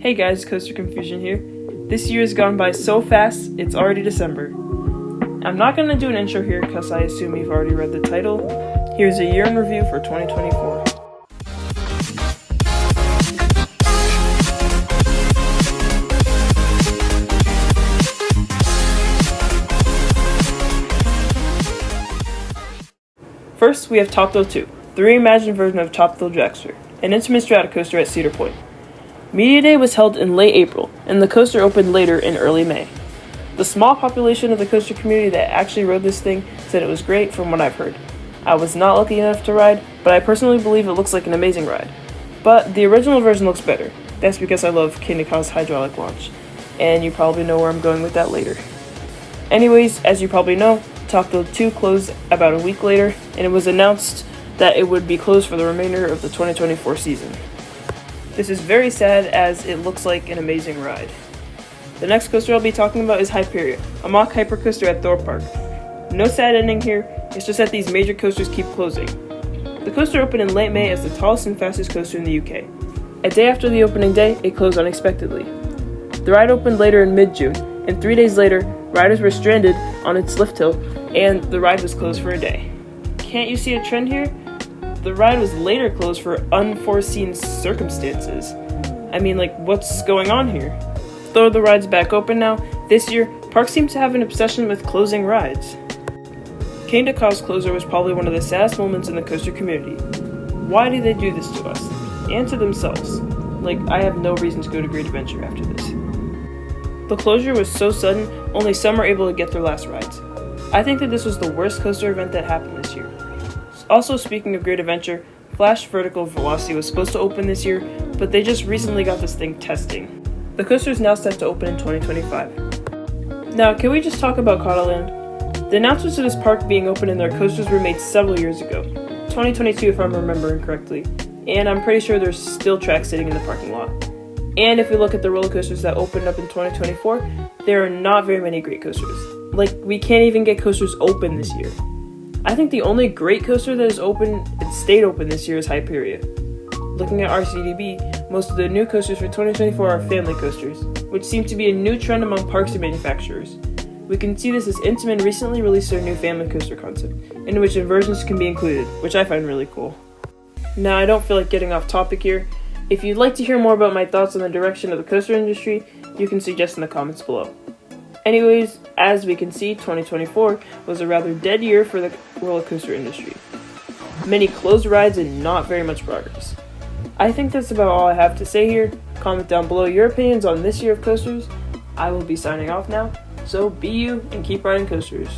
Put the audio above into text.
Hey guys, Coaster Confusion here. This year has gone by so fast, it's already December. I'm not going to do an intro here because I assume you've already read the title. Here's a year in review for 2024. First, we have Top Thrill 2, the reimagined version of Top Thrill Dragster, an intimate strata coaster at Cedar Point. Media Day was held in late April, and the coaster opened later in early May. The small population of the coaster community that actually rode this thing said it was great from what I've heard. I was not lucky enough to ride, but I personally believe it looks like an amazing ride. But the original version looks better. That's because I love King Ka's hydraulic launch, and you probably know where I'm going with that later. Anyways, as you probably know, Top Thrill 2 closed about a week later, and it was announced that it would be closed for the remainder of the 2024 season. This is very sad as it looks like an amazing ride. The next coaster I'll be talking about is Hyperia, a mock hypercoaster at Thorpe Park. No sad ending here, it's just that these major coasters keep closing. The coaster opened in late May as the tallest and fastest coaster in the UK. A day after the opening day, it closed unexpectedly. The ride opened later in mid-June, and 3 days later, riders were stranded on its lift hill, and the ride was closed for a day. Can't you see a trend here? The ride was later closed for unforeseen circumstances. I mean, what's going on here? Though the ride's back open now, this year, parks seem to have an obsession with closing rides. King Ka's closure was probably one of the saddest moments in the coaster community. Why did they do this to us? And to themselves? I have no reason to go to Great Adventure after this. The closure was so sudden, only some were able to get their last rides. I think that this was the worst coaster event that happened this year. Also, speaking of Great Adventure, Flash Vertical Velocity was supposed to open this year, but they just recently got this thing testing. The coaster is now set to open in 2025. Now, can we just talk about Caudaland? The announcements of this park being open and their coasters were made several years ago, 2022 if I'm remembering correctly, and I'm pretty sure there's still tracks sitting in the parking lot. And if we look at the roller coasters that opened up in 2024, there are not very many great coasters. We can't even get coasters open this year. I think the only great coaster that is open and stayed open this year is Hyperia. Looking at RCDB, most of the new coasters for 2024 are family coasters, which seem to be a new trend among parks and manufacturers. We can see this as Intamin recently released their new family coaster concept, in which inversions can be included, which I find really cool. Now, I don't feel like getting off topic here. If you'd like to hear more about my thoughts on the direction of the coaster industry, you can suggest in the comments below. Anyways, as we can see, 2024 was a rather dead year for the roller coaster industry. Many closed rides and not very much progress. I think that's about all I have to say here. Comment down below your opinions on this year of coasters. I will be signing off now, so be you and keep riding coasters.